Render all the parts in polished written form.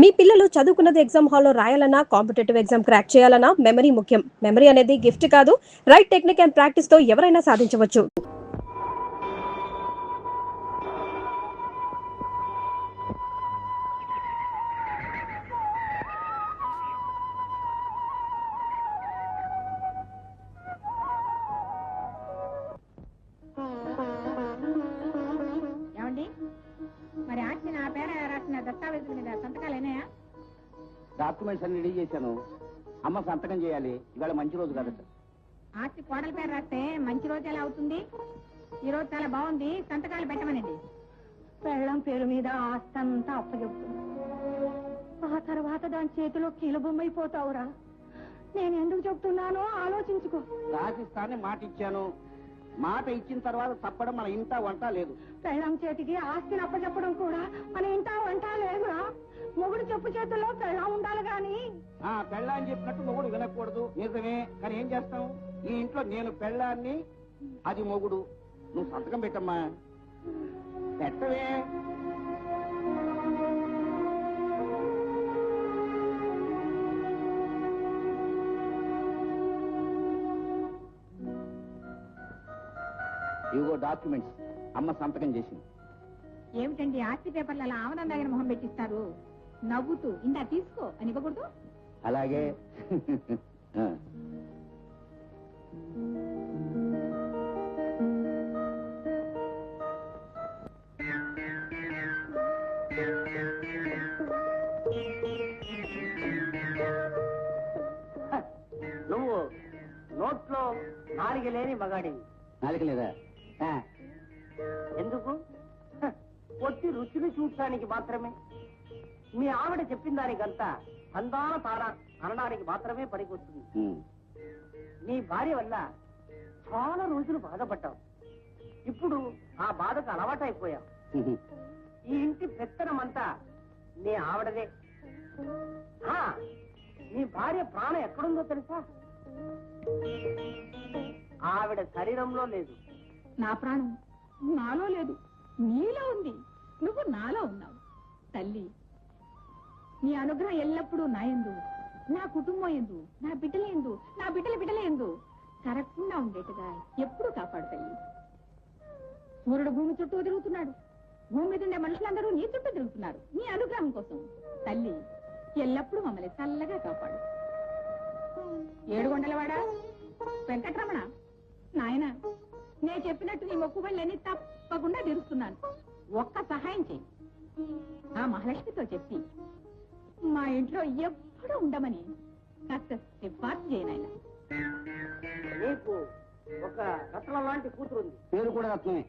మీ పిల్లలు చదువుకున్నది ఎగ్జామ్ హాల్లో రాయాలన్నా కాంపిటేటివ్ ఎగ్జామ్ క్రాక్ చేయాలన్నా మెమరీ ముఖ్యం. మెమరీ అనేది గిఫ్ట్ కాదు, రైట్ టెక్నిక్ అండ్ ప్రాక్టీస్ తో ఎవరైనా సాధించవచ్చు. ఏమండి మరి ఆస్తి నా పేర రాసిన దస్తావేజుల మీద సంతకాలేనాయా? డాక్యుమెంట్స్ అన్ని రెడీ చేశాను. అమ్మ సంతకం చేయాలి. ఇవాళ మంచి రోజు కదట. ఆస్తి కోడల పేరు రాస్తే మంచి రోజు ఎలా అవుతుంది? ఈ రోజు చాలా బాగుంది, సంతకాలు పెట్టమనండి. పెళ్ళం పేరు మీద ఆస్తి అంతా అప్పచెప్తుంది. ఆ తర్వాత దాని చేతిలో కీలబొమ్మైపోతావురా. నేను ఎందుకు చెప్తున్నానో ఆలోచించుకో. రాసిస్తానని మాట ఇచ్చాను. మాట ఇచ్చిన తర్వాత తప్పడం మన ఇంట వంట లేదు. పెళ్ళం చేతికి ఆస్తిని అప్పచెప్పడం కూడా మన ఇంటా వంట లేదురా. మొగుడు చెప్పు చేతుల్లో పెళ్ళం ఉండాలి గాని. పెళ్ళ అని చెప్పినట్టు మొగుడు వినకూడదు, నిజమే. కానీ ఏం చేస్తాం? ఈ ఇంట్లో నేను పెళ్ళాన్ని, అది మొగుడు. నువ్వు సంతకం పెట్టమ్మా. పెట్టవే. ఇవిగో డాక్యుమెంట్స్. అమ్మ సంతకం చేసింది. ఏమిటండి ఆస్తి పేపర్లు అలా ఆవనం దగ్గర మొహం పెట్టిస్తారు? నవ్వుతూ ఇందా తీసుకో అని ఇవ్వకూడదు? అలాగే. నువ్వు నోట్లో నాలుగ లేని మగాడివి. నాలుక లేదా? ఎందుకు? పొట్టి రుచిని చూడటానికి మాత్రమే. మీ ఆవిడ చెప్పిన దానికంతా అందాల తార అనడానికి మాత్రమే పనికొస్తుంది. నీ భార్య వల్ల చాలా రోజులు బాధపడ్డావు. ఇప్పుడు ఆ బాధకు అలవాటైపోయావు. ఈ ఇంటి పెత్తనమంతా నీ ఆవిడదే. నీ భార్య ప్రాణం ఎక్కడుందో తెలుసా? ఆవిడ శరీరంలో లేదు. నా ప్రాణం నాలో లేదు, నీలో ఉంది. నువ్వు నాలో ఉన్నావు. తల్లి, నీ అనుగ్రహం ఎల్లప్పుడూ నా యందు, నా కుటుంబం యందు, నా బిడ్డల యందు, నా బిడ్డల యందు కరెక్ట్గా ఉండేట్టుగా ఎప్పుడు కాపాడు తల్లి. సూర్యుడు భూమి చుట్టూ తిరుగుతున్నాడు. భూమి మీద ఉండే మనుషులందరూ నీ చుట్టూ తిరుగుతున్నారు నీ అనుగ్రహం కోసం. తల్లి, ఎల్లప్పుడూ మమ్మల్ని చల్లగా కాపాడు. ఏడుగొండలవాడా వెంకటరమణ, నాయన, నేను చెప్పినట్టు నీ మొక్కుబళ్ళని తప్పకుండా తీరుస్తున్నాను. ఒక్క సహాయం చెయ్యి. ఆ మహాలక్ష్మితో చెప్పి మా ఇంట్లో ఎప్పుడూ ఉండమని కాస్త సిఫార్సు చేయనాయన. నీకు ఒక రత్నం లాంటి కూతురు ఉంది. పేరు కూడా రత్నమే.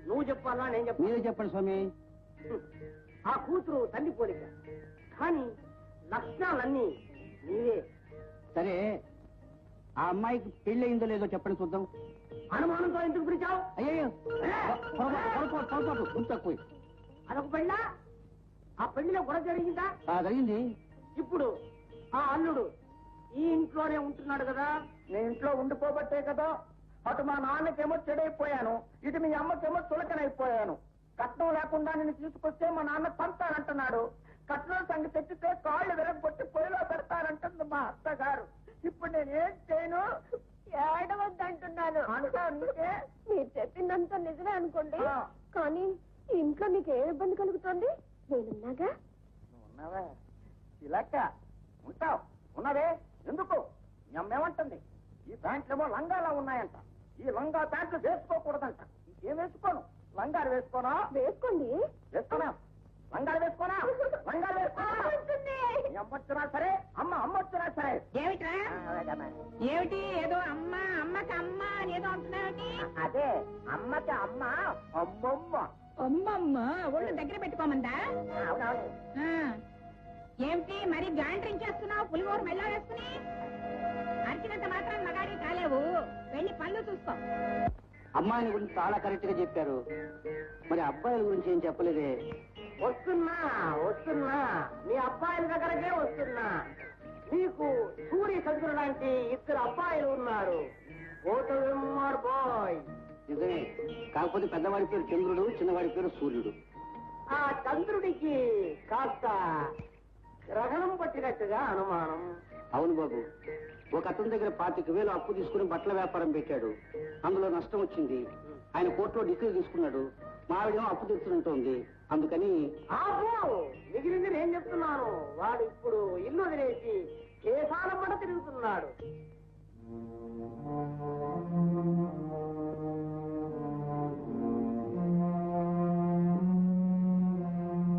నువ్వు చెప్పాలా నేను చెప్పాలి? మీరే చెప్పండి స్వామి. ఆ కూతురు తల్లి పోలిక, కానీ లక్షణాలన్నీ నీవే. సరే, ఆ అమ్మాయికి పెళ్లి అయిందో లేదో చెప్పండి చూద్దాం. అనుమానంతో ఎందుకు పిలిచావు? అయ్యో, తక్కువ. అదొక పెళ్ళా? ఆ పెళ్లిలో గొడవ జరిగిందా? జరిగింది. ఇప్పుడు ఆ అల్లుడు ఈ ఇంట్లోనే ఉంటున్నాడు కదా. నేను ఇంట్లో ఉండిపోబట్టే కదా అటు మా నాన్నకేమో చెడైపోయాను, ఇటు మీ అమ్మకేమో చులకనైపోయాను. కట్నం లేకుండా నేను తీసుకొస్తే మా నాన్న పంతానంటున్నాడు. కట్నం సంగతి తెచ్చితే కాళ్ళు వెరగొట్టి పొయ్యిలో పెడతానంటుంది మా అత్తగారు. ఇప్పుడు నేనేం చేయను? ఏడవద్దంటున్నాను. అంటే మీరు చెప్పిందంతా నిజమే అనుకోండి, కానీ ఇంట్లో మీకు ఏ ఇబ్బంది కలుగుతుంది? నేనున్నాగా. ఉన్నావా? ఇలాక్క ఉంటావు. ఉన్నావే ఎందుకు? మీ అమ్మ ఏమంటుంది? ఈ ప్యాంట్లేమో లంగాలా ఉన్నాయంట. ఈ లంగా ప్యాంట్లు వేసుకోకూడదంట. ఇంకేం వేసుకోను? లంగాలు వేసుకోనా? వేసుకోండి. వేసుకోనా? లంగాలు వేసుకోనా? లంగాలు వేసుకోనా? మీ అమ్మ వచ్చినా సరే, అమ్మ వచ్చినా సరే. ఏమిట్రా? ఏమిటి ఏదో అమ్మ అమ్మకి అమ్మ అని ఏదో అంటున్నావు? అదే అమ్మకి అమ్మ అమ్మమ్మ. అమ్మమ్మ ఒళ్ళు దగ్గర పెట్టుకోమందా? అవునవును. ఏమిటి మరి గాంట్రించేస్తున్నావు? పులిహోర మెళ్ళ వేసుకుని అరిచినంత మాత్రం మగాడి కాలేవు. వెళ్ళి పళ్ళు చూసుకో. అమ్మాయిని గురించి చాలా కరెక్ట్ గా చెప్పారు. మరి అబ్బాయిల గురించి ఏం చెప్పలేదే? వస్తున్నా మీ అబ్బాయిల దగ్గరకే వస్తున్నా. నీకు సూర్య చంద్రుడు లాంటి ఇద్దరు అబ్బాయిలు ఉన్నారు. బాయ్. నిజమే. కాకపోతే పెద్దవాడి పేరు చంద్రుడు, చిన్నవాడి పేరు సూర్యుడు. ఆ చంద్రుడికి కాస్త వచ్చినట్టుగా అనుమానం. అవును బాబు, ఒక అతని దగ్గర 25,000 అప్పు తీసుకుని బట్టల వ్యాపారం పెట్టాడు. అందులో నష్టం వచ్చింది. ఆయన కోర్టులో డిగ్రీ తీసుకున్నాడు. మా ఆవిడేమో అప్పు తెచ్చుకుంటోంది. అందుకని మిగిలింది నేను చెప్తున్నాను. వాడు ఇప్పుడు ఇల్లు వదిలేసి కేసాల పడ తిరుగుతున్నాడు.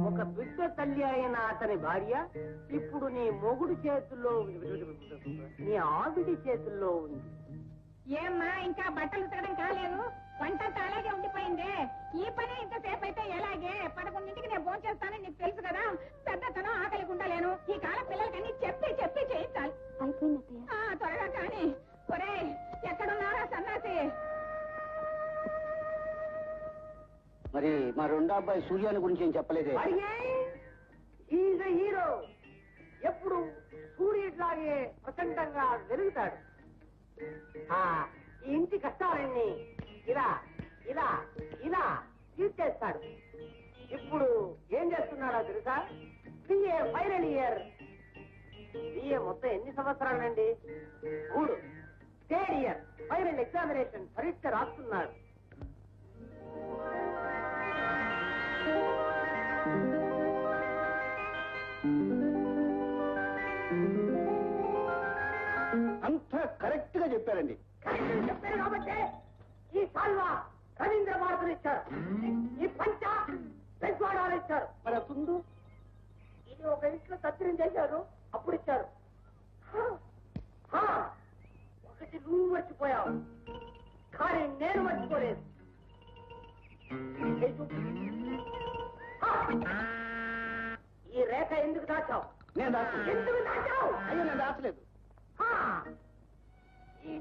ఒక బిడ్డ తల్లి అయిన అతని భార్య ఇప్పుడు నీ మొగుడు చేతుల్లో, నీ ఆవిడి చేతుల్లో ఉంది. ఏమ్మా ఇంకా బట్టలు ఉతకడం కాలేదు, వంటంతా అలాగే ఉండిపోయిందే. ఈ పని ఇంతసేపు అయితే ఎలాగే? 11ంటికి నేను ఫోన్ చేస్తానని నీకు తెలుసు కదా. పెద్దతనం ఆకలి ఉండలేను. ఈ కాలం పిల్లలకి అన్ని చెప్పి చెప్పి చేయించాలి. త్వరగా కానీ. ఒరే ఎక్కడున్నారా సన్నాసి? మరి మా రెండో అబ్బాయి సూర్యాని గురించి ఏం చెప్పలేదే? హీరో ఎప్పుడు సూర్యుడిలాగే ప్రచండంగా వెలుగుతాడు. ఈ ఇంటి కష్టాలన్నీ ఇలా ఇలా ఇలా తీర్చేస్తాడు. ఇప్పుడు ఏం చేస్తున్నాడో తెలుసా? BA final year. బిఏ మొత్తం ఎన్ని సంవత్సరాలండి? 3. థర్డ్ ఇయర్ ఫైనల్ ఎగ్జామినేషన్ పరీక్ష రాస్తున్నాడు. అంతా కరెక్ట్ గా చెప్పారండి. చెప్పారు కాబట్టి ఈ సాల్వా రవీంద్ర భారతులు ఇచ్చారు. ఈ పంచ పెద్వాడాలు ఇచ్చారు. మరి తుందు ఇది ఒక ఇంట్లో తత్తిరం చేశారు, అప్పుడు ఇచ్చారు. ఒకటి నువ్వు మర్చిపోయావు, కానీ నేను మర్చిపోలేదు. ఈ రేఖ ఎందుకు దాచావు? నేను దాచలేదు. ఎందుకు దాచావు? అయ్యో నేను దాచలేదు.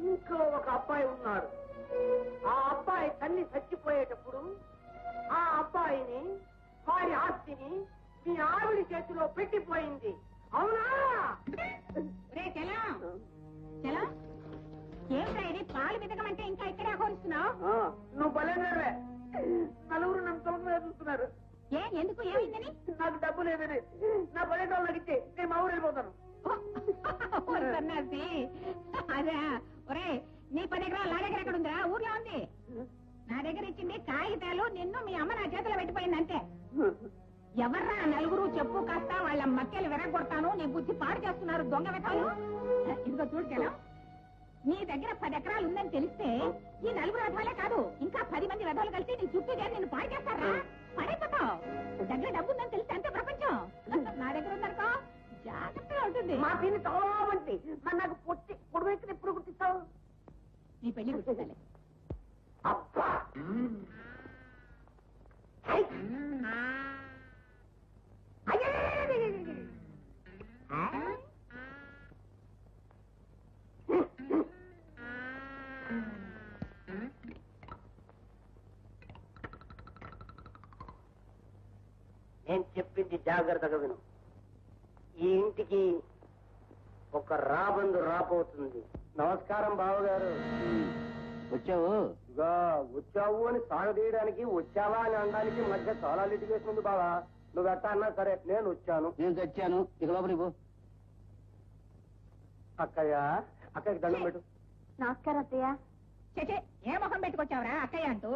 ఇంట్లో ఒక అబ్బాయి ఉన్నాడు. ఆ అబ్బాయి తల్లి చచ్చిపోయేటప్పుడు ఆ అబ్బాయిని, వారి ఆస్తిని మీ ఆవిడ చేతిలో పెట్టిపోయింది. అవునా? ఏమిటా ఇది? పాలు విదగమంటే ఇంకా ఇక్కడే కోరుస్తున్నావు? నువ్వు బలేనవే. నలుగురు నన్ను తొలగ చూస్తున్నారు. ఎందుకు? ఏమైందని? నాకు డబ్బు లేదని నా బలేటోళ్ళు అడిగితే నేను మా ఊరు వెళ్ళిపోతాను. సన్నాసి అదే. ఒరే నీ 10 ఎకరాలు నా దగ్గర ఎక్కడ ఉందిరా? ఊర్లో ఉంది. నా దగ్గర ఇచ్చింది కాగితాలు. నిన్ను మీ అమ్మ నా చేతిలో పెట్టిపోయింది అంతే. ఎవర్రా నలుగురు చెప్పు కాస్త. వాళ్ళ మక్కెలు వెరగొడతాను. నీ బుద్ధి పాడు చేస్తున్నారు దొంగ వెతాలు. ఇదిగో చూడుకెలా, నీ దగ్గర 10 ఎకరాలు ఉందని తెలిస్తే ఈ నలుగురు వెధవాలే కాదు, ఇంకా 10 మంది వెధవాలు కలిసి నీ చుట్టూ చేరి నిన్ను పాడు చేస్తారా? పడైపోతావు. దగ్గర డబ్బు ఉందని తెలిస్తే అంతే ప్రపంచం. నా దగ్గర ఉందనుకో జాగ్రత్తగా ఉంటుంది. మా దీన్ని తోమంటి మరి నాకు పొట్టి పొడివెక్కిన ఎప్పుడు గుర్తిస్తావు? నీ పెళ్లి గుర్తించాలి. అబ్బా నేను చెప్పింది జాగ్రత్తగా విను. ఈ ఇంటికి ఒక రాబందు రాబోతుంది. నమస్కారం బావగారు. వచ్చావు? ఇదిగా వచ్చావు అని సాగదీయడానికి, వచ్చావా అని అనడానికి మధ్య చాలా లిటిగేషన్ ఉంది బావా. నువ్వు ఎట్టా అన్నా సరే నేను వచ్చాను. నేను తెచ్చాను. ఇక లోపలికి పో. అక్కయ్య, అక్కడికి దండం పెట్టు. నమస్కారం అత్తయ్య. చెచే ఏ మొహం పెట్టుకొచ్చావురా అక్కయ్య అంటూ?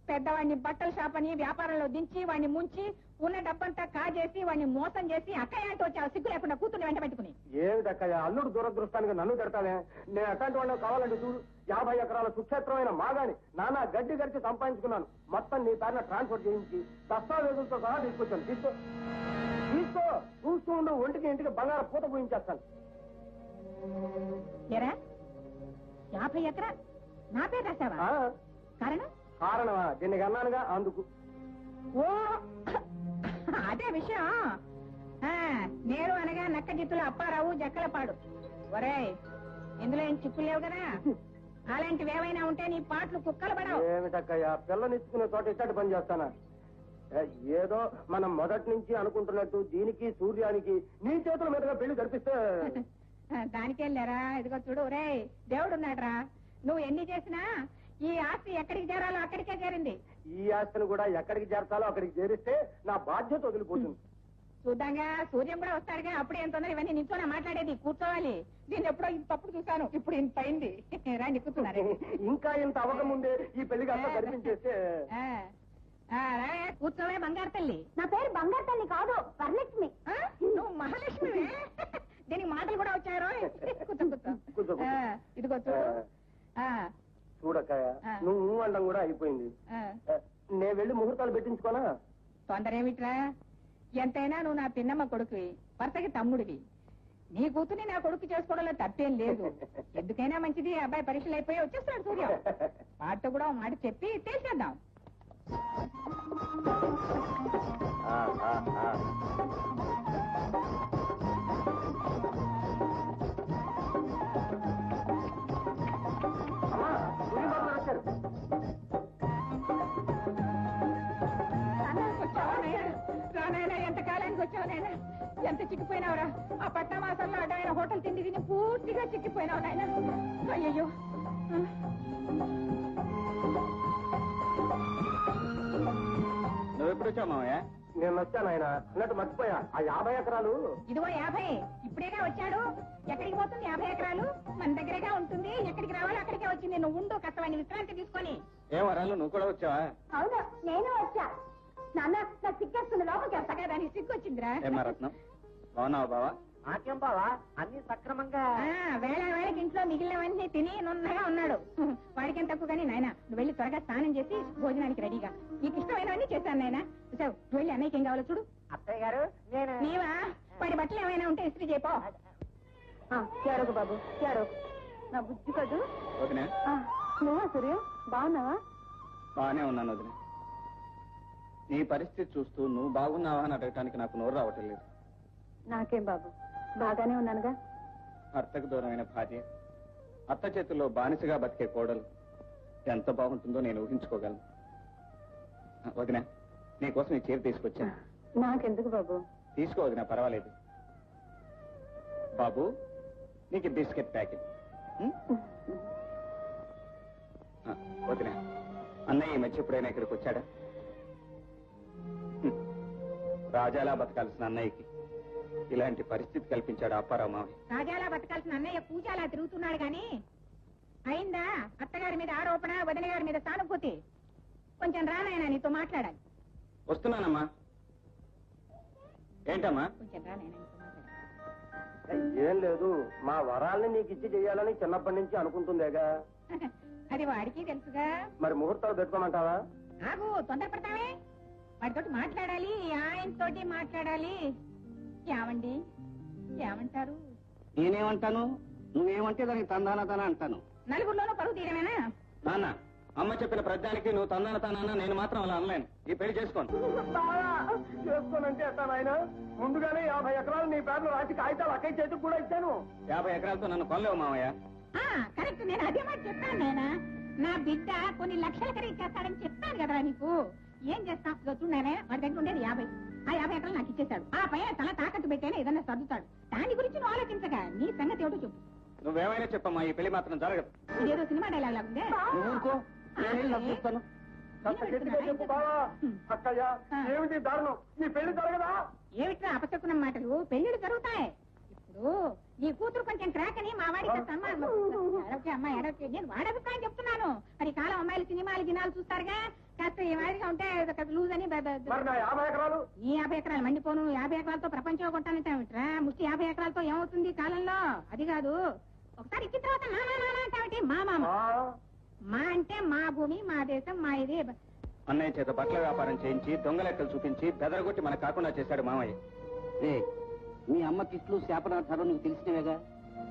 పెద్దవాడిని బట్టల షాప్ అని వ్యాపారంలో దించి వాడిని ముంచి ఉన్న డబ్బంతా కాజేసి వాడిని మోసం చేసి అక్కయ్య అంటూ వచ్చావు సిగ్గు లేకుండా కూతుర్ని వెంట పెట్టుకుని. ఏమిటి అక్కయ్య, అల్లుడు దురదృష్టానికి నన్ను తిడతానే? నేను అట్లాంటి వాళ్ళు కావాలంటే చూడు. 50 ఎకరాల సుక్షేత్రమైన మాగాని నానా గడ్డి గడిచి సంపాదించుకున్నాను. మొత్తం నీ పేరున ట్రాన్స్ఫర్ చేయించి దస్తావేజులతో సహా తీసుకొచ్చాను. తీసుకో తీసుకో. చూస్తూ ఉండు, ఒంటికి ఇంటికి బంగారం పూత పూయించేస్తాను. ఏరా 50 ఎకరాలు నా పేరు రాశావా? కారణం? కారణమా? దీనికి అన్నానుగా అందుకు. ఓ అదే విషయం. నేరు అనగా నక్క జిత్తుల అప్పారావు జక్కలపాడు. ఒరే ఇందులో ఏం చిక్కులు లేవు కదా? అలాంటివి ఏవైనా ఉంటే నీ పాటలు కుక్కలు పడవు. ఏమిటక్కయ్యా, పిల్లనిచ్చుకునే చోట ఇచ్చటి పని చేస్తానా? ఏదో మనం మొదటి నుంచి అనుకుంటున్నట్టు దీనికి సూర్యానికి నీ చేతుల మీదుగా పెళ్లి జరిపిస్తే దానికెళ్ళారా? ఇదిగో చూడు రే, దేవుడున్నాడ్రా. నువ్వు ఎన్ని చేసినా ఈ ఆస్తి ఎక్కడికి చేరాలో అక్కడికే చేరింది. ఈ ఆస్తిని కూడా ఎక్కడికి చేర్చాలో అక్కడికి చేరిస్తే నా బాధ్యత వదిలిపోతుంది. చూద్దాంగా సూర్యం కూడా వస్తాడుగా అప్పుడే ఎంత తొందర ఇవన్నీ నించోనే మాట్లాడేది కూర్చోవాలి నేను ఎప్పుడో ఇంతప్పుడు చూశాను ఇప్పుడు ఇంత అయింది రాండి కూర్చున్నారు ఇంకా ఇంత అవ్వకముందే ఈ పెళ్లి కాస్త జరిపించేస్తే కూర్చోవే బంగారు తల్లి నా పేరు బంగారు తల్లి కాదు వరలక్ష్మి. నువ్వు మహాలక్ష్మి దీనికి మాటలు కూడా వచ్చారు కూర్చో కూర్చో కూర్చో. ఇదిగో చూడు చూడక్కయ్య నువ్వు అండం కూడా అయిపోయింది. నేను వెళ్ళి ముహూర్తాలు పెట్టించుకోనా? తొందర ఏమిట్రా ఎంతైనా నువ్వు నా పిన్నమ్మ కొడుకువి వరుసకి తమ్ముడివి నీ కూతుని నా కొడుకు చేసుకోవడంలో తప్పేం లేదు ఎందుకైనా మంచిది అబ్బాయి పరీక్షలు అయిపోయి వచ్చేస్తున్నాడు సూర్యం వాటితో కూడా మాట చెప్పి తెలిసేద్దాం రానాయనా ఎంత కాలానికి వచ్చావు నాయన ఎంత చిక్కిపోయినావురా ఆ పట్న మాసంలో అడ్డాయన హోటల్ తిండి తిని పూర్తిగా చిక్కిపోయినావు నాయన అయ్యయ్యో నువ్వు ఎప్పుడు వచ్చావు మామయ్య? నేను వచ్చాను ఆయన అన్నట్టు మర్చిపోయా ఆ 50 ఎకరాలు. ఇదిగో 50 ఇప్పుడేగా వచ్చాడు ఎక్కడికి పోతుంది 50 ఎకరాలు మన దగ్గరగా ఉంటుంది ఎక్కడికి రావాలో అక్కడికే వచ్చింది నువ్వు ఉండు కష్టమని విశ్రాంతి తీసుకొని ఏం వరాలు నువ్వు కూడా వచ్చావా? అవును నేను వచ్చా. నాన్న నాకు సిక్కేస్తున్న లోపలికి కొత్తగా దానికి సిగ్గు వచ్చిందిరా ఏమా రత్నం బాగున్నావా బావా? నాకేం బావా అన్ని సక్రమంగా. వేళ వేళకి ఇంట్లో మిగిలినవన్నీ తిని నున్నగా ఉన్నాడు వాడికి ఎంత తక్కువ కానీ నాయన నువ్వు వెళ్ళి త్వరగా స్నానం చేసి భోజనానికి రెడీగా నీకు ఇష్టమైనవన్నీ చేశాను నాయన చూసావు నువ్వు వెళ్ళి అన్నయ్యకి ఏం కావాలో చూడు. అత్తయ్య గారు నేను నీవా వాడి బట్టలు ఏమైనా ఉంటే ఇస్త్రీ చేయపో. చేరకు బాబు చేరకు నా బుద్ధి కదూ. వదినా నువ్వా సూర్యం బాగున్నావా? బాగానే ఉన్నాను వదిన. నీ పరిస్థితి చూస్తూ నువ్వు బాగున్నావా అని అడగటానికి నాకు నోరు రావటం లేదు. నాకేం బాబు బాగానే ఉన్నానుగా. అత్తకు దూరమైన భార్య అత్త చేతుల్లో బానిసగా బతికే కోడలు ఎంత బాగుంటుందో నేను ఊహించుకోగలను. వదిన నీకోసం ఈ చీర తీసుకొచ్చాను. నాకెందుకు బాబు? తీసుకో వదిన పర్వాలేదు. బాబు నీకు బిస్కెట్ ప్యాకెట్. వదిన అన్నయ్య ఈ మధ్య ఎప్పుడైనా ఇక్కడికి వచ్చాడా? రాజాలా బతకాల్సిన అన్నయ్యకి ఇలాంటి పరిస్థితి కల్పించాడు అప్పారావు మావయ్య. రాజాలా బతకాల్సిన అన్నయ్య పూజాలా తిరుగుతున్నాడు గాని అయిందా అత్తగారి మీద ఆరోపణ వదిన గారి మీద సానుభూతి. కొంచెం రానాయన నీతో మాట్లాడాలి. వస్తున్నానమ్మా. ఏంటమ్మా? కొంచెం రానాయన నీతో మాట్లాడాలి. ఏం లేదు మా వరాల్ని నీకు ఇచ్చి చెయ్యాలని చిన్నప్పటి నుంచి అనుకుంటుందేగా. అది వాడికి తెలుసుగా. మరి ముహూర్తాలు పెట్టుకోమంటావా? ఆగు తొందరపడతావే వాడితోటి మాట్లాడాలి ఆయనతోటి మాట్లాడాలి. ఏమండి ఏమంటారు? నేనేమంటాను? నువ్వేమంటే దానికి తందాన అంటాను. నలుగురిలోనూ పరుగు తీయడమేనా? నాన్న అమ్మ చెప్పిన ప్రజ్ఞానికి నువ్వు తందాన నేను మాత్రం అలా అనలేను. ఈ పెళ్లి చేసుకోను. చేసుకోనంటే ఎట్లా నాయన? ముందుగానే 50 ఎకరాలు నీ పేరులో రాసి కాగితాలు అక్కయ్య చేతికి కూడా ఇచ్చాను. 50 ఎకరాలతో నన్ను కొనలేవు మావయ్య. కరెక్ట్ నేను అదే మాట చెప్పాను నాయనా. నా బిడ్డ కొన్ని లక్షల ఖరీదు చేస్తాడని చెప్పాను కదరా నీకు. ఏం చేస్తాం చూడనే వాడి దగ్గర ఉండేది 50 ఆ 50 ఎకరాలు నాకు ఇచ్చేశాడు. ఆ పైన తల తాకట్టు పెట్టేనే ఏదన్నా సర్దుతాడు. దాని గురించి నువ్వు ఆలోచించగా నీ సంగతి ఏమిటో చెప్పు. నువ్వేమైనా చెప్పమ్మా ఈ పెళ్లి మాత్రం జరగదు. ఇదేదో సినిమా డైలాగ్ లాగుందే. ఊరుకో చూస్తాను. కాస్త గట్టిగా చెప్పు బావా. అక్కయ్య ఏమిటి దారుణం? నీ పెళ్లి జరగదా? ఏమిట్రా అపశకునం మాటలు? పెళ్లిళ్ళు జరుగుతాయి. ఇప్పుడు నీ కూతురు కొంచెం క్రాక్ అని మా వాడికి అమ్మాయి అడగ నేను వాడి అభిప్రాయం చెప్తున్నాను. మరి కాలం అమ్మాయిలు సినిమాలు దినాలు చూస్తారుగా. కాస్త ఈ మాదిరిగా ఉంటే లూజ్ అని. మరి నా 50 ఎకరాలు? ఈ 50 ఎకరాలు మండిపోను. 50 ఎకరాలతో ప్రపంచం కొంటానంటావిట్రా? ముష్టి 50 ఎకరాలతో ఏమవుతుంది కాలంలో? అది కాదు ఒకసారి ఇచ్చిన తర్వాత మా అంటావిటి? మా మామ మా అంటే మా భూమి మా దేశం మా ఇది. అన్నయ్య చేత బట్టల వ్యాపారం చేయించి దొంగ లెక్కలు చూపించి బెదరగొట్టి మనకు కాకుండా చేశాడు మామయ్య. మీ అమ్మ తిట్లు శాపనార్థాలు నీకు తెలిసినవేగా.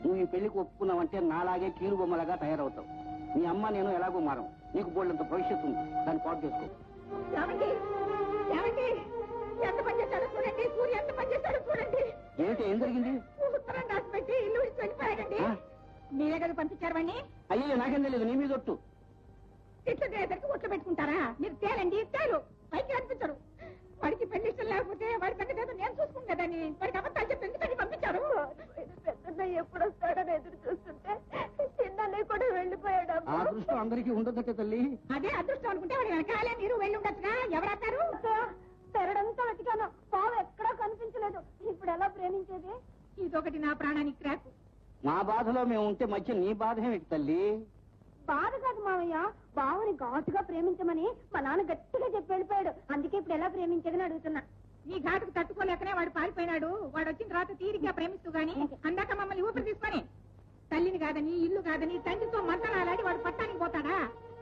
నువ్వు ఈ పెళ్లికి ఒప్పుకున్నావంటే నాలాగే కీలు బొమ్మలాగా తయారవుతావు. మీ అమ్మ నేను ఎలాగో మారం. నీకు బోళ్ళంత భవిష్యత్తు ఉంది. దాన్ని పాటు చేసుకో. ఎంత పని చేశాడు చూడండి. సూర్య ఎంత పని చేశాడు చూడండి. ఏమిటి ఏం జరిగింది? ఉత్తరం రాసి పెట్టి ఇల్లు విడిచి వెళ్ళిపోయాడండి. మీరే కదా పంపించారు వాడిని. అయ్యో నాకేం తెలియదు. నీ మీద ఒట్టు. ఇట్లా దగ్గరికి ఒట్లు పెట్టుకుంటారా? మీరు తేలండి తేలు పైకి అనిపించరు. వాడికి పెళ్లి ఇష్టం లేకపోతే వాడి సంగతి నేను చూసుకుంటాదని వాడికి అబద్ధాలు చెప్పి ఎందుకని పంపించారు? పెద్దన్నయ్య ఎప్పుడు వస్తాడని ఎదురు చూస్తుంటే చిన్నన్నయ్య కూడా వెళ్ళిపోయాడు. ఆ దృష్టం అందరికీ ఉండదట్టే తల్లి. అదే అదృష్టం అనుకుంటే వాడి వెనకాలే మీరు వెళ్ళి ఉండొచ్చుగా. ఎవరన్నారు? పెరడంతా వెతికాను పావు ఎక్కడా కనిపించలేదు. ఎలా ప్రేమించేది? ఇదొకటి నా ప్రాణానికి క్రాక్. మా బాధలో మేము ఉంటే మధ్య నీ బాధ ఏమిటి తల్లి? బాధ కాదు మావయ్య, బావని ఘాటుగా ప్రేమించమని మా నాన్న గట్టిగా చెప్పి వెళ్ళిపోయాడు. అందుకే ఇప్పుడు ఎలా ప్రేమించేదని అడుగుతున్నా. నీ ఘాటుకు తట్టుకోలేకనే వాడు పారిపోయినాడు. వాడు వచ్చిన తర్వాత తీరిగ్గా ప్రేమిస్తూ గాని అందాక మమ్మల్ని ఊపిరి తీసుకొని తల్లిని కాదని ఇల్లు కాదని తండ్రితో మంతనాలాడి వాడు పట్టానికి పోతాడా?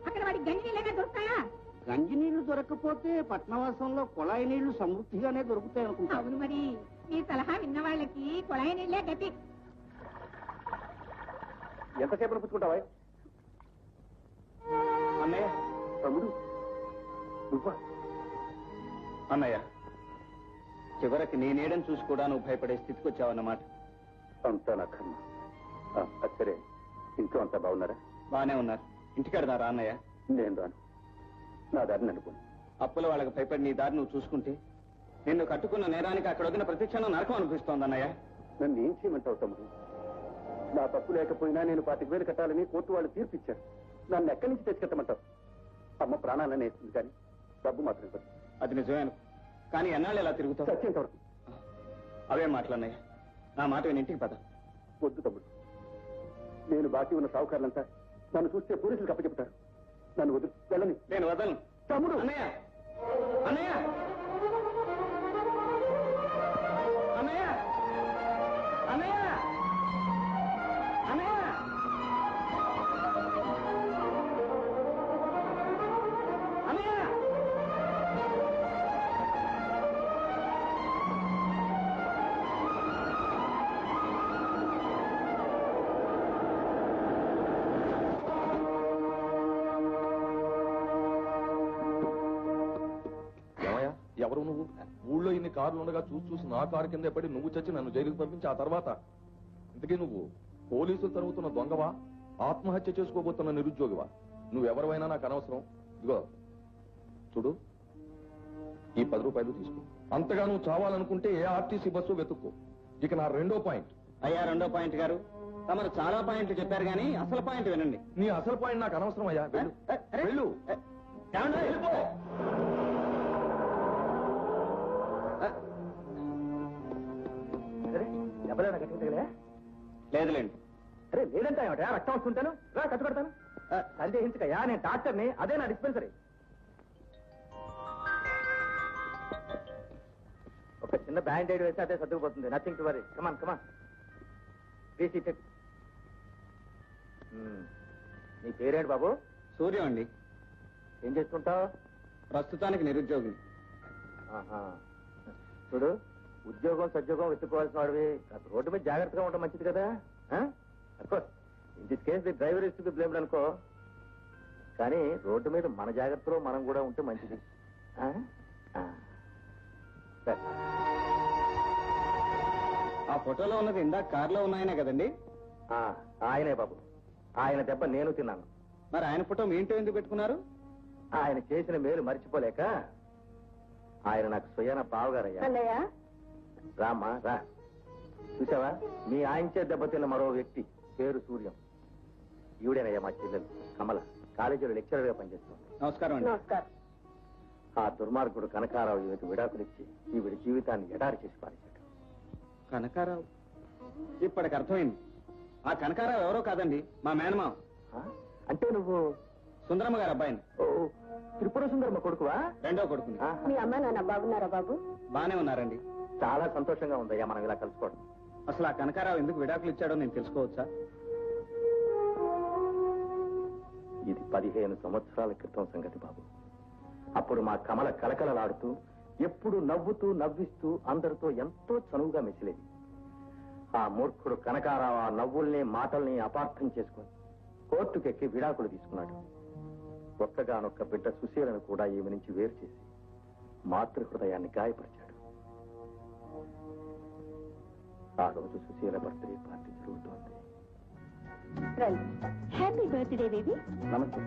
అక్కడ వాడి గంజి నీళ్ళైనా దొరుకుతాయా? గంజి నీళ్లు దొరకకపోతే పట్నవాసంలో కుళాయి నీళ్లు సమృద్ధిగానే దొరుకుతాయి అనుకుంటా. అవును మరి, నీ సలహా విన్న వాళ్ళకి కుళాయి నీళ్ళే గతి. ఎంతసేపు పుచ్చుకుంటావా? అన్నయ్య, తమ్ముడు నువ్వా? అన్నయ్య, చివరికి నీ నీడని చూసి కూడా నువ్వు భయపడే స్థితికి వచ్చావన్నమాట. అంతా నా కర్మ. సరే, ఇంట్లో అంతా బాగున్నారా? బానే ఉన్నారు. ఇంటికెడదారా అన్నయ్య? నేను రాను, నా దారిని అనుకోను. అప్పుల వాళ్ళకి భయపడి నీ దారి నువ్వు చూసుకుంటే నిన్ను కట్టుకున్న నేరానికి అక్కడ వదిన ప్రతిక్షణం నరకం అనిపిస్తోంది అన్నయ్య. నన్ను ఏం చేయమంటావు తమ్ముడు? నా తప్పు లేకపోయినా నేను 25,000 కట్టాలని కోర్టు వాళ్ళు తీర్పిచ్చారు. నన్ను ఎక్కడి నుంచి తెచ్చుకెట్టమంటావు? అమ్మ ప్రాణాలనే వేస్తుంది, కానీ డబ్బు మాత్రం ఇవ్వదు. అది నిజమే అనుకో, కానీ ఎన్నాళ్ళు ఎలా తిరుగుతావు? సత్యంత వరకు. అవే మాటలన్నయ్య, నా మాట విని ఇంటికి పద. వద్దు తమ్ముడు, నేను బాకీ ఉన్న సావుకారులంతా నన్ను చూస్తే పోలీసులకు అప్పచెప్తారు. నన్ను వద్దు, వెళ్ళని. నేను వదలను. తమ్ముడు! అన్నయ్య, అన్నయ్య, అన్నయ్య, అన్నయ్య, అన్నయ్య. ఎవరు నువ్వు? ఊళ్ళో ఇన్ని కార్లు ఉండగా చూసి నా కారు కింద పడి నువ్వు చచ్చి నన్ను జైలుకి పంపించి ఆ తర్వాత ఇంతకీ నువ్వు పోలీసులు తరుగుతున్న దొంగవా, ఆత్మహత్య చేసుకోబోతున్న నిరుద్యోగివా? నువ్వెవరైనా నాకు అనవసరం. ఇదిగో చూడు, ఈ 10 రూపాయలు తీసుకో. అంతగా నువ్వు చావాలనుకుంటే ఏ ఆర్టీసీ బస్సు వెతుక్కో. ఇక నా రెండో పాయింట్. అయ్యా, రెండో పాయింట్ గారు, తమరు చాలా పాయింట్లు చెప్పారు కానీ అసలు పాయింట్ వినండి. నీ అసలు పాయింట్ నాకు అనవసరం అయ్యా. వెళ్ళు, వెళ్ళు. ఏమండి? వెళ్ళిపో. ఎవరైనా కట్టుకుంటే లేదులేండి. అరే లేదంటే ఏమిటా? రక్తం వస్తుంటాను, రా కట్టు కడతాను. సందేహించకయ్యా, నేను డాక్టర్ని, అదే నా డిస్పెన్సరీ. ఒక చిన్న బ్యాండేడ్ వేస్తే అదే సర్దుకుపోతుంది. Nothing to worry. Come on come on. నీ పేరేంటి బాబు? సూర్యం అండి. ఏం చేస్తుంటావు? ప్రస్తుతానికి నిరుద్యోగిని. చూడు, ఉద్యోగం సద్యోగం వెతుక్కోవాల్సిన వాడివి. రోడ్డు మీద జాగ్రత్తగా ఉండడం మంచిది కదా. In this case the driver is to be blamed అనుకో, కానీ రోడ్డు మీద మన జాగ్రత్తలో మనం కూడా ఉంటే మంచిది. ఆ ఫోటోలో ఉన్నది ఇందాక కారులో ఉన్నాయనే కదండి? ఆయనే బాబు. ఆయన దెబ్బ నేను తిన్నాను. మరి ఆయన ఫోటో మీ ఇంట్లో ఎందుకు పెట్టుకున్నారు? ఆయన చేసిన మేలు మర్చిపోలేక. ఆయన నాకు స్వయాన బావగారయ్యా. అన్నయ్య, రామ్మా రా. చూసావా, మీ ఆయనచే దెబ్బతిన్న మరో వ్యక్తి, పేరు సూర్యం. ఈవిడేనయ్యా మా చెల్లెలు కమల, కాలేజీలో లెక్చరర్ గా పనిచేస్తుంది. నమస్కారం అండి. నమస్కారం. ఆ దుర్మార్గుడు కనకారావు ఈవిడ విడాకులిచ్చి ఈవిడ జీవితాన్ని ఎడారి చేసి పారేశాడు. కనకారావు? ఇప్పటికి అర్థమైంది. ఆ కనకారావు ఎవరో కాదండి, మా మేనమావ. అంటే నువ్వు సుందరమ్మ గారు అబ్బాయిని. ఓ, త్రిపుర సుందరమ్మ కొడుకువా? రెండో కొడుకుని. మీ అమ్మ నాన్న బాగున్నారా బాబు? బానే ఉన్నారండి. చాలా సంతోషంగా ఉందయ్యా మనం ఇలా కలుసుకోవడం. అసలు ఆ కనకారావు ఎందుకు విడాకులు ఇచ్చాడో నేను తెలుసుకోవచ్చా? ఇది 15 సంవత్సరాల క్రితం సంగతి బాబు. అప్పుడు మా కమల కలకలలాడుతూ, ఎప్పుడు నవ్వుతూ నవ్విస్తూ అందరితో ఎంతో చనువుగా మెసిలేది. ఆ మూర్ఖుడు కనకారావు ఆ నవ్వుల్ని మాటల్ని అపార్థం చేసుకుని కోర్టుకెక్కి విడాకులు తీసుకున్నాడు. ఒక్కగానొక్క బిడ్డ సుశీలను కూడా ఈమె నుంచి వేరు చేసి మాతృహృదయాన్ని గాయపరిచాడు. ఆ రోజు సుశీల బర్త్డే పార్టీ జరుగుతోంది. Happy birthday baby. నమస్తే.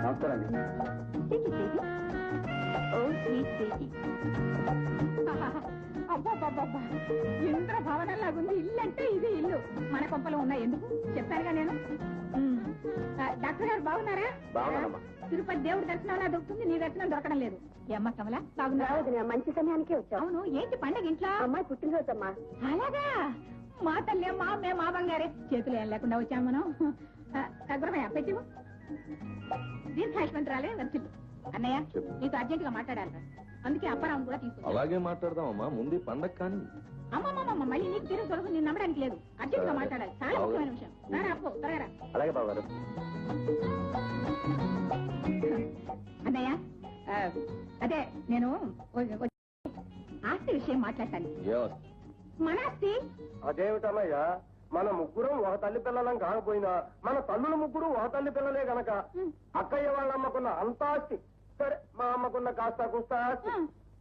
నమస్కారం అండి. ఓ స్వీట్ బేబీ. అబ్బాబ్బాబ్బా, ఇంద్ర భవనంలాగుంది. ఇల్లు అంటే ఇది ఇల్లు. మన కొంపలో ఉన్నాయి. ఎందుకు చెప్పానుగా నేను. డాక్టర్ గారు బాగున్నారా? బాగున్నానమ్మా. తిరుపతి దేవుడి దర్శనం దొరుకుతుంది, నీ దర్శనం దొరకడం లేదు. ఏమ్మా కమల బాగున్నారా? మంచి సమయానికే వచ్చావు. అవును, ఏంటి పండగ ఇంట్లో? అమ్మాయి పుట్టినరోజమ్మా. అలాగా? మా తల్లి అమ్మా, మేము మా బంగారే. చేతులు ఏం లేకుండా వచ్చాము మనం. గురమయ్య పెట్టివు. దీర్ఘాయుష్మంతరాలే వచ్చింది. అన్నయ్య నీతో అర్జెంట్ గా మాట్లాడాలి, అందుకే అప్పారావు కూడా తీసుకున్నా. అలాగే మాట్లాడదామమ్మా, ముందు పండగ కానీ. అమ్మమ్మ మళ్ళీ నీకు తీరు దొరకు, నేను నమ్మడానికి లేదు. అర్జెంట్ గా మాట్లాడాలి, చాలా ముఖ్యమైన విషయం. రారా అప్పు, త్వరగా. అలాగే బావగారు. అన్నయ్య అదే నేను ఆస్తి విషయం మాట్లాడతాను. మన ఆస్తి అదేమిటన్నయ్యా, మన ముగ్గురం ఒక తల్లి పిల్లలం కాకపోయినా మన తల్లుల ముగ్గురు ఒక తల్లి పిల్లలే గనక అక్కయ్య వాళ్ళ అమ్మకున్న అంత ఆస్తి, సరే మా అమ్మకున్న కాస్త కూస్త ఆస్తి,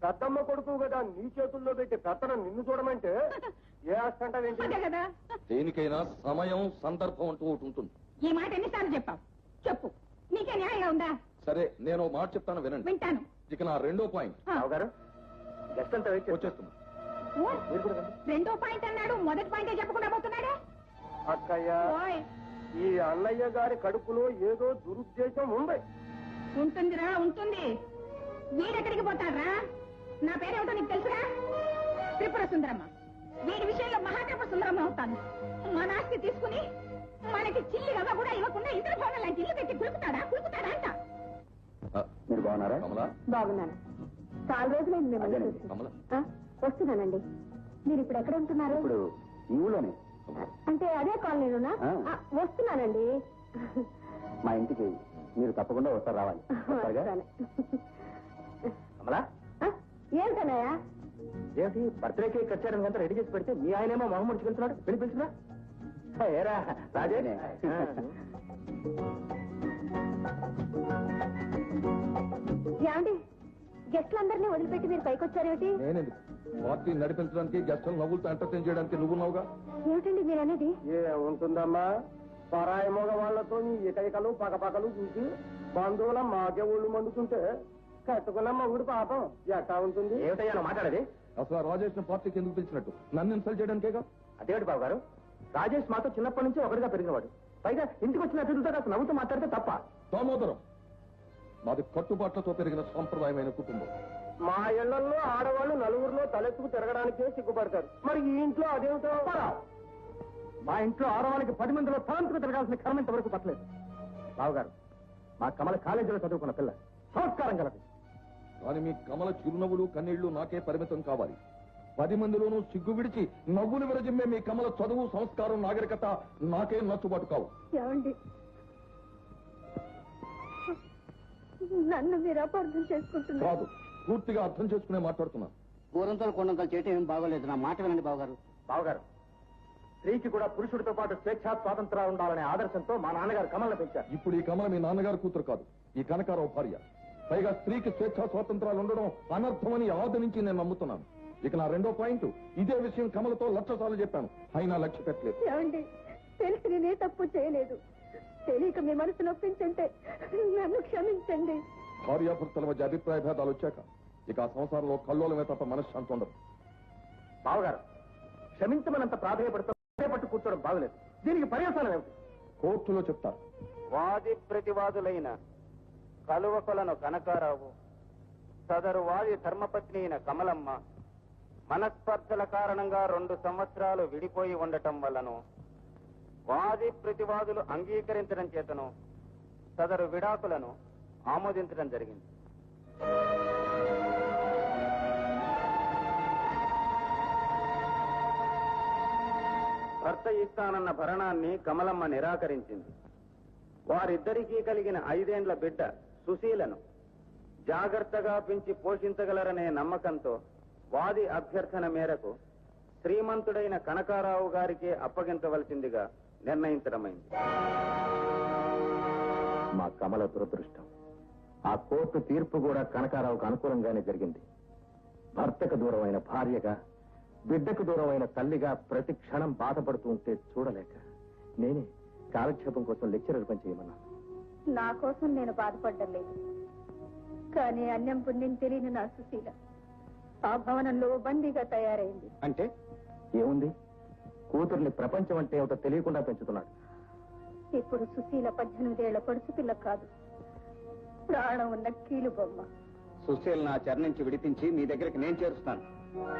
పెద్దమ్మ కొడుకు కదా నీ చేతుల్లో పెట్టి పెత్తనం నిన్ను చూడమంటే ఏ ఆస్తి అంటావేంటి? అదే కదా. దేనికైనా సమయం సందర్భం అంటూ ఒకటి ఉంటుంది. ఈ మాట ఎన్నిసార్లు చెప్పావు? చెప్పు, నీకే న్యాయంగా ఉందా? సరే, నేను ఒక మాట చెప్తాను, వినండి. వింటాను. ఇక నా రెండో పాయింట్. బావగారు గెస్ట్ అంతా వచ్చేస్తున్నా. ఓ, రెండో పాయింట్ అన్నాడు, మొదటి పాయింటే చెప్పకుండా పోతున్నాడే. అక్కయ్య, ఓయ్, ఈ అన్నయ్య గారి కడుపులో ఏదో దురుద్దేశం ఉంది. ఉంటుందిరా, ఉంటుంది. వీడెక్కడికి పోతాడ్రా? నా పేరేమిటో నీకు తెలుసురా? త్రిపుర సుందరమ్మ. వీడి విషయంలో మహాత్రిపుర సుందరమ్మ అవుతాను. మన ఆస్తి తీసుకుని మనకి చిల్లి రవ్వ కూడా ఇవ్వకుండా ఇద్దరు భవనం లాంటి ఇల్లు పెట్టి కులుకుతాడా అంట. మీరు బాగున్నారా? కమలా, బాగున్నాను. చాలా రోజులైంది మిమ్మల్ని అదేనండి. చూసి. కమలా. వస్తున్నానండి. మీరు ఇప్పుడు ఎక్కడ ఉంటున్నారు? ఇప్పుడు ఈ ఊళ్ళోనే అంటే అదే కాలనీలోనా? ఆ. వస్తున్నానండి. మా ఇంటికి మీరు తప్పకుండా వస్తారు, రావాలి. వస్తారుగా? వస్తాను. కమలా, ఏంటన్నయ్యా? ఏమిటి బర్త్డే కేక్ కట్ చేయడానికి అంతా రెడీ చేసి పెడితే మీ ఆయనేమో మొహం ముడుచుకెళ్తున్నాడు, వెళ్ళి పిలుచురా. ఏరా రాజే. ఏమండి, గెస్టులందరినీ వదిలిపెట్టి మీరు పైకి వచ్చారేమిటి? నేనేంది పార్టీ నడిపించడానికి, గెస్టులు నవ్వులతో ఎంటర్టైన్ చేయడానికి నువ్వున్నావుగా. ఏమిటండి మీరు అనేది? ఉంటుందమ్మా, పరాయి మగ వాళ్లతో నీ ఇకైకలు పకపకలు చూసి బంధువుల మాకే ఒళ్ళు మండుతుంటే కట్టుకున్న మగుడు పాపం ఎట్టా ఉంటుంది? ఏమిటయ్యా మాట్లాడేది? అసలు ఆ రాజేష్ పార్టీకి ఎందుకు పిలిచినట్టు? నన్ను ఇన్సల్ట్ చేయడానికేగా. అదేమిటి బాబు గారు, రాజేష్ మాతో చిన్నప్పటి నుంచి ఒకరిగా పెరిగినవాడు, పైగా ఇంటికి వచ్చిన అతిథులతో కాస్త నవ్వుతూ మాట్లాడితే తప్ప? దామోదరం, మాది కట్టుబాట్లతో పెరిగిన సాంప్రదాయమైన కుటుంబం. మా ఇళ్లలో ఆడవాళ్ళు నలుగురిలో తలెత్తుకు తిరగడానికే సిగ్గుపడతారు, మరి ఈ ఇంట్లో అదేమిటో? మా ఇంట్లో ఆడవాళ్ళకి 10 మందిలో తలంతుకు తిరగాల్సిన కర్మ ఇంతవరకు పట్టలేదు. బావగారు, మా కమల కాలేజీలో చదువుకున్న పిల్ల, సంస్కారం కలదు. కానీ మీ కమల చిరునవ్వులు కన్నీళ్లు నాకే పరిమితం కావాలి. 10 మందిలోనూ సిగ్గు విడిచి నవ్వులు విరజిమ్మే మీ కమల చదువు, సంస్కారం, నాగరికత నాకే నచ్చుబాటు కావు. ఏమండి, నన్ను మీరు అపార్థం చేసుకుంటున్నారు. కాదు, పూర్తిగా అర్థం చేసుకునే మాట్లాడుతున్నా. కూరంతలు కొండంతలు చేయటం ఏం బాగోలేదు. నా మాట వినండి బావగారు. బావగారు, స్త్రీకి కూడా పురుషుడితో పాటు స్వేచ్ఛా స్వాతంత్రాలు ఉండాలనే ఆదర్శంతో మా నాన్నగారు కమలను పెంచారు. ఇప్పుడు ఈ కమల మీ నాన్నగారు కూతురు కాదు, ఈ కనకారావు భార్య. పైగా స్త్రీకి స్వేచ్ఛా స్వాతంత్రాలు ఉండడం అనర్థమని ఆది నుంచి నేను నమ్ముతున్నాను. ఇక నా రెండో పాయింట్, ఇదే విషయం కమలతో 1,00,000 సార్లు చెప్పాను, అయినా లక్ష్య పెట్టలేదు. ఏమండి, తెలిసి నేనే తప్పు చేయలేదు. తెలియక మీ మనసు నొప్పించంటే నన్ను క్షమించండి. భార్యాభర్తల మధ్య అభిప్రాయ భేదాలు వచ్చాక ఇక ఆ సంసారంలో కల్లోలమే తప్ప మనశ్శాంతి ఉండదు. బావగారు, క్షమించమనంత ప్రాధాన్యపడుతూ పట్టు కూర్చోవడం బాగలేదు. దీనికి పర్యవసానం ఏమిటి? కోర్టులో చెప్తారు. వాది ప్రతివాదులైన కలువకొలను కనకారావు, సదరు వాది ధర్మపత్ని అయిన కమలమ్మ మనస్పర్ధల కారణంగా 2 సంవత్సరాలు విడిపోయి ఉండటం వల్లను వాది ప్రతివాదులు అంగీకరించడం చేతను సదరు విడాకులను ఆమోదించడం జరిగింది. భర్త ఇస్తానన్న భరణాన్ని కమలమ్మ నిరాకరించింది. వారిద్దరికీ కలిగిన 5 ఏండ్ల బిడ్డ సుశీలను జాగ్రత్తగా పెంచి పోషించగలరనే నమ్మకంతో వాది అభ్యర్థన మేరకు శ్రీమంతుడైన కనకారావు గారికే అప్పగించవలసిందిగా నిర్ణయించడమైంది. మా కమల దురదృష్టం, ఆ కోర్టు తీర్పు కూడా కనకారావుకు అనుకూలంగానే జరిగింది. భర్తకు దూరమైన భార్యగా, బిడ్డకు దూరమైన తల్లిగా ప్రతి క్షణం బాధపడుతూ ఉంటే చూడలేక నేనే కాలక్షేపం కోసం లెక్చరర్ పని చేయమన్నాను. నా కోసం నేను బాధపడ్డం లేదు, కానీ అన్యం పుణ్యం తెలియని నా సుశీల ఆ భవనంలో బందీగా తయారైంది. అంటే ఏముంది, కూతుర్ని ప్రపంచం అంటే ఏమిటో తెలియకుండా పెంచుతున్నాడు. ఇప్పుడు సుశీల 18 ఏళ్ల పడుచు పిల్ల కాదు, ప్రాణం ఉన్న కీలు బొమ్మ. సుశీల్ నా చెర నుంచి విడిపించి మీ దగ్గరికి నేను చేరుస్తాను.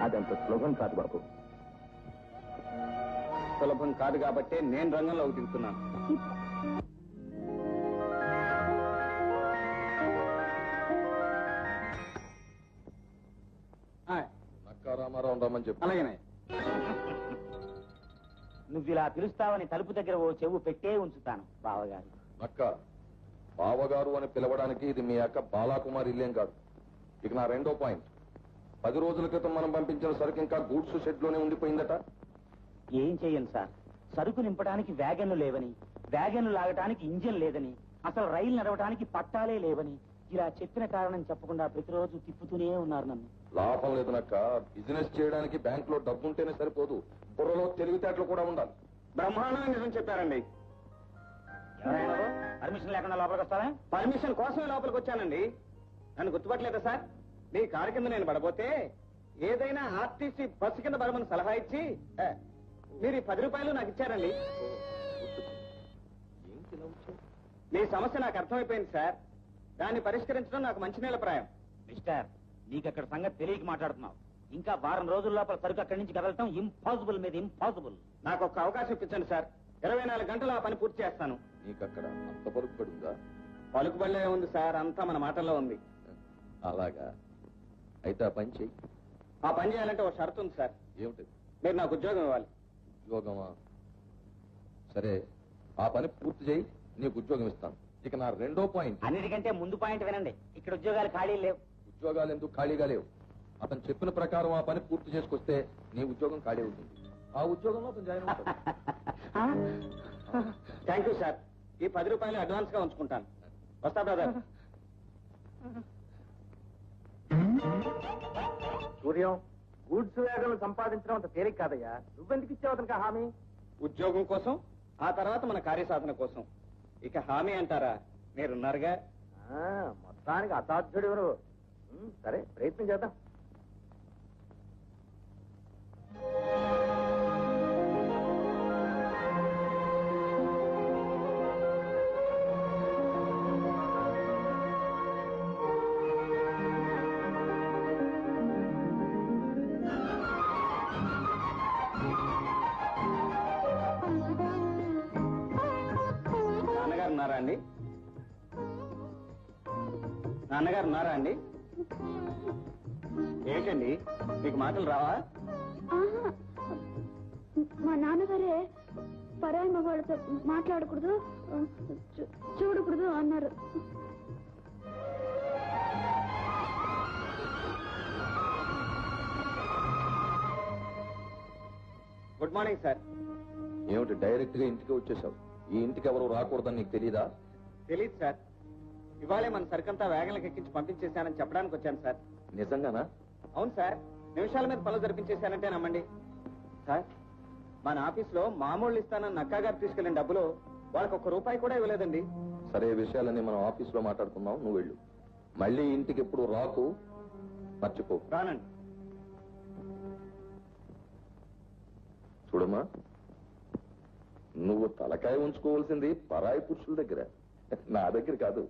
అదంత సులభం కాదు బాబు. సులభం కాదు కాబట్టే నేను రంగంలోకి దిగుతున్నాను. నక్కా రామారావు రమ్మని చెప్పు. అలాగేనే. నువ్వు ఇలా పిలుస్తావని తలుపు దగ్గర ఓ చెవు పెట్టే ఉంచుతాను బావగారు. నక్క బావగారు అని పిలవడానికి ఇది మీ అక్క బాలాకుమార్ ఇల్లేం కాదు. ఇక నా రెండో పాయింట్, 10 రోజుల క్రితం మనం పంపించిన సరుకు ఇంకా గూడ్స్ షెడ్ లోనే ఉండిపోయిందట. ఏం చెయ్యను సార్, సరుకు నింపడానికి వ్యాగన్లు లేవని, వ్యాగన్లు లాగటానికి ఇంజిన్ లేదని, అసలు రైలు నడవటానికి పట్టాలే లేవని ఇలా చెప్పిన కారణం చెప్పకుండా ప్రతిరోజు తిప్పుతూనే ఉన్నారు నన్ను. లాభం లేదు నక్క. బిజినెస్ చేయడానికి బ్యాంక్ లో డబ్బు ఉంటేనే సరిపోదు, బుర్రలో తెలివితేటలు కూడా ఉండాలి. బ్రహ్మాండంగా నిజం చెప్పారండి. పర్మిషన్ లేకుండా లోపలికి వస్తారా? పర్మిషన్ కోసమే లోపలికి వచ్చానండి. నన్ను గుర్తుపట్టలేదా సార్? మీ కారు కింద నేను పడబోతే ఏదైనా ఆర్టీసీ బస్సు కింద పడమని సలహా ఇచ్చి మీరు 10 రూపాయలు నాకు ఇచ్చారండి. మీ సమస్య నాకు అర్థమైపోయింది సార్. దాన్ని పరిష్కరించడం నాకు మంచినీళ్ళ ప్రాయం. మిస్టర్, నీకక్కడ సంగతి తెలియక మాట్లాడుతున్నావు. ఇంకా వారం రోజుల లోపల సరుకు అక్కడి నుంచి కదలటం ఇంపాసిబుల్ మీద ఇంపాసిబుల్. నాకు ఒక్క అవకాశం ఇప్పించండి సార్. 24 గంటలు ఆ పని పూర్తి చేస్తాను. నీకక్కడ అంత పలుకుబడి ఉందా? పలుకుబడిలో ఉంది సార్, అంతా మన మాటల్లో ఉంది. అలాగా, అయితే ఆ పని చెయ్యి. ఆ పని చేయాలంటే ఒక షరతు ఉంది సార్. ఏమిటి? మీరు నాకు ఉద్యోగం ఇవ్వాలి. ఉద్యోగమా? సరే, ఆ పని పూర్తి చేయి, నీకు ఉద్యోగం ఇస్తాను. ఇక నా రెండో పాయింట్. అన్నిటికంటే ముందు పాయింట్ వినండి. ఇక్కడ ఉద్యోగాలు ఖాళీ లేవు. ఉద్యోగాలు ఎందుకు ఖాళీగా లేవు? అతను చెప్పిన ప్రకారం ఆ పని పూర్తి చేసుకొస్తే నీ ఉద్యోగం ఖాళీ అవుతుంది. ఆ ఉద్యోగంలో అతను జాయిన్ అవుతాడు. Thank you sir. ఈ 10 రూపాయలు అడ్వాన్స్ గా ఉంచుకుంటాను. వస్తా బ్రదర్. సూర్యం, గూడ్స్ వేగలు సంపాదించడం అంత తేలిక కాదయ్యా. నువ్వెందుకు ఇచ్చావు అతనికి హామీ? ఉద్యోగం కోసం, ఆ తర్వాత మన కార్యసాధన కోసం. ఇక హామీ అంటారా? మీరున్నారుగా. మొత్తానికి అసాధ్యుడు ఎవరు? సరే, ప్రయత్నం చేద్దాం. నాన్నగారు ఉన్నారా అండి? నాన్నగారు ఉన్నారా అండి? ఏంటండి, మీకు మాటలు రావా? మా నాన్నగారే పరాయి మగవాళ్ళతో మాట్లాడకూడదు, చూడకూడదు అన్నారు. Good morning sir. ఏమిటి డైరెక్ట్ గా ఇంటికి వచ్చేసావు? ఈ ఇంటికి ఎవరు రాకూడదని నీకు తెలీదా? తెలీదు సార్. ఇవాళే మన సరికంతా వేగంలకు ఎక్కించి పంపించేశానని చెప్పడానికి వచ్చాను సార్. నిజంగానా? అవును సార్. నిమిషాల మీద పనులు జరిపించేశానంటే నమ్మండి సార్. మన ఆఫీస్ లో మామూలు ఇస్తానని నక్కా గారు తీసుకెళ్లిన డబ్బులు వాళ్ళకి 1 రూపాయి కూడా ఇవ్వలేదండి. సరే, విషయాలన్నీ మనం ఆఫీస్ లో మాట్లాడుకుందాం. నువ్వు వెళ్ళు. మళ్ళీ ఇంటికి ఎప్పుడు రాకు, మర్చిపో. రానండి. చూడమ్మా, నువ్వు తలకాయ ఉంచుకోవాల్సింది పరాయి పురుషుల దగ్గర, నా దగ్గర కాదు.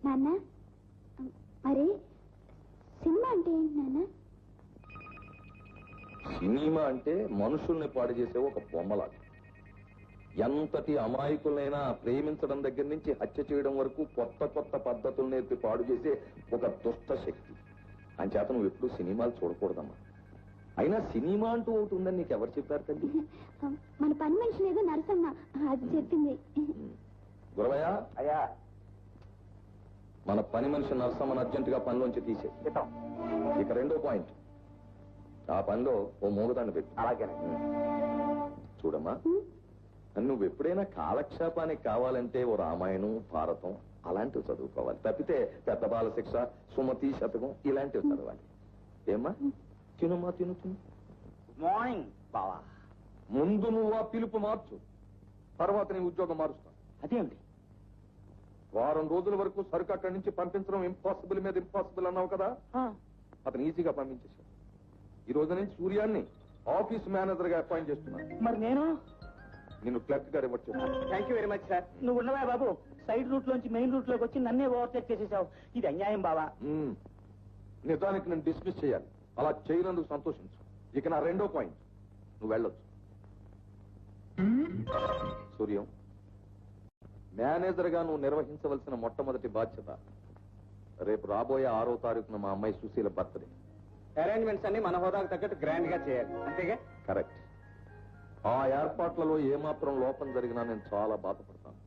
నాన్న, మరి సినిమా అంటే ఏంటి నాన్న? సినిమా అంటే మనుషుల్ని పాడు చేసే ఒక బొమ్మలాగా. ఎంతటి అమాయకులైనా ప్రేమించడం దగ్గర నుంచి హత్య చేయడం వరకు కొత్త కొత్త పద్ధతులు నేర్పి పాడు చేసే ఒక దుష్ట శక్తి. అంచేత నువ్వు ఎప్పుడు సినిమాలు చూడకూడదమ్మా. అయినా సినిమా అంటూ ఒకటి ఉందని నీకు ఎవరు చెప్పారు తల్లి? మన పని మనిషి ఏదో నరసమ్మ అది చెప్పింది. గురవయ్య, అయ్యా, మన పని మనిషి నర్సమ్మను అర్జెంటుగా పనిలోంచి తీసే. ఇక రెండో పాయింట్, ఆ పనిలో ఓ మూగదాన్ని పెట్టు. అలాగేనే. చూడమ్మా, నువ్వు ఎప్పుడైనా కాలక్షేపానికి కావాలంటే ఓ రామాయణం, భారతం అలాంటివి చదువుకోవాలి. తప్పితే పెద్ద బాల శిక్ష, సుమతి శతకం ఇలాంటివి చదవాలి. ఏమ్మా, తినుమా, తిను. గుడ్ మార్నింగ్ బావా. ముందు నువ్వు ఆ పిలుపు మార్చు, తర్వాత నీ ఉద్యోగం మారుస్తాను. అదేమిటి? వారం రోజుల వరకు సరుకు అక్కడి నుంచి పంపించడం ఇంపాసిబుల్ మీద ఇంపాసిబుల్ అన్నావు కదా, అతను ఈజీగా పంపించేశాడు. ఈ రోజు నుంచి సూర్యాన్ని ఆఫీస్ మేనేజర్ గా అపాయింట్ చేస్తున్నాను. మరి నేను నిన్ను క్లర్క్ గారు ఇవ్వచ్చు. Thank you very much sir. నువ్వు ఉన్నవా బాబు, సైడ్ రూట్ లోంచి మెయిన్ రూట్ లోకి వచ్చి నన్నే ఓవర్టేక్ చేసేసావు. ఇది అన్యాయం బావా. నిజానికి నేను డిస్మిస్ చేయాలి. అలా చేయనందుకు సంతోషించు. ఇక నా రెండో పాయింట్, నువ్వు వెళ్ళొచ్చు. సూర్యం, మేనేజర్ గా నువ్వు నిర్వహించవలసిన మొట్టమొదటి బాధ్యత రేపు రాబోయే 6వ తారీఖున మా అమ్మాయి సుశీల బర్త్డే. అరేంజ్మెంట్స్ అన్ని మన హోదాకు తగ్గట్టు గ్రాండ్ గా చేయాలి, అంతేగా? కరెక్ట్. ఆ ఏర్పాట్లలో ఏమాత్రం లోపం జరిగినా నేను చాలా బాధపడతాను.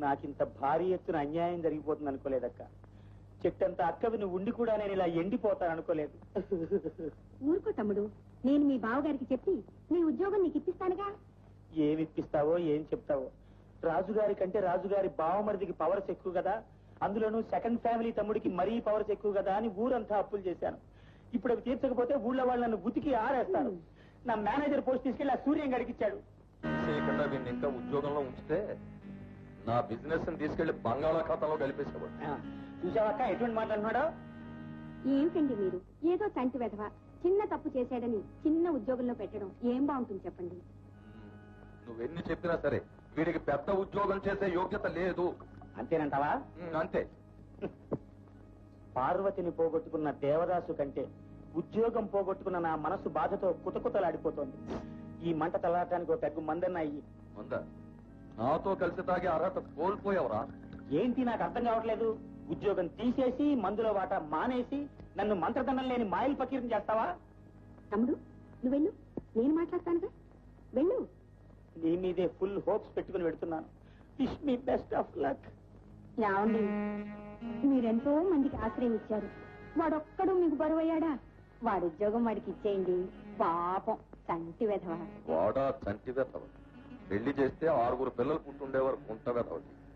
నాకింత భారీ ఎత్తున అన్యాయం జరిగిపోతుంది అనుకోలేదక్క. చెట్టంత అక్కవి నువ్వు ఉండి కూడా నేను ఇలా ఎండిపోతాను అనుకోలేదు. ఊరుకో తమ్ముడు, నేను మీ బావగారికి చెప్పి నీ ఉద్యోగం నీకు ఇప్పిస్తానుగా. ఏమి ఇప్పిస్తావో ఏం చెప్తావో. రాజుగారి కంటే రాజుగారి బావమరిదికి పవర్స్ ఎక్కువ కదా, అందులోనూ సెకండ్ ఫ్యామిలీ తమ్ముడికి మరీ పవర్స్ ఎక్కువ కదా అని ఊరంతా అప్పులు చేశాను. ఇప్పుడు అవి తీర్చకపోతే ఊళ్ళో వాళ్ళు నన్ను ఉతికి ఆరేస్తారు. నా మేనేజర్ పోస్ట్ తీసుకెళ్లి ఆ సూర్యం గడికిచ్చాడు. చేయకుండా వీడిని ఇంకా ఉద్యోగంలో ఉంచితే నా బిజినెస్ ని తీసుకెళ్లి బంగాళాఖాతంలో కలిపేసేవాడు. చూసావక్క ఎటువంటి మాట్లాడుతున్నాడో. ఏమిటండి మీరు ఏదో తంటి వెధవ చిన్న తప్పు చేశాడని చిన్న ఉద్యోగంలో పెట్టడం ఏం బాగుంటుంది చెప్పండి. నువ్వెన్ని చెప్పినా సరే వీడికి పెద్ద ఉద్యోగం చేసే యోగ్యత లేదు. అంతేనంటావా? అంతే. పార్వతిని పోగొట్టుకున్న దేవదాసు కంటే ఉద్యోగం పోగొట్టుకున్న నా మనసు బాధతో కుతకుతలాడిపోతోంది. ఈ మంట తలాటానికి ఒక పెగ్గు మందన్న అయ్యి. నాతో కలిసి తాగే అర్హత కోల్పోయావురా. ఏంటి నాకు అర్థం కావట్లేదు. ఉద్యోగం తీసేసి మందులో వాటా మానేసి నన్ను మంత్రదండం లేని మాయలు పకీరం చేస్తావా? తమ్ముడు నువ్వు వెళ్ళు, నేను మాట్లాడతానుగా, వెళ్ళు. నీ మీదే ఫుల్ హోప్స్ పెట్టుకుని పెడుతున్నాను. Wish me best of luck. ఏమండి, మీరెంతో మందికి ఆశ్రయం ఇచ్చారు, వాడొక్కడు మీకు బరువయ్యాడా? వాడి ఉద్యోగం వాడికి ఇచ్చేయండి. పాపం సంటి వెధవ. వాడా చంటి వెతవ. పెళ్లి చేస్తే 6 పిల్లలు పుట్టుండేవారు కుంట వెతవటి.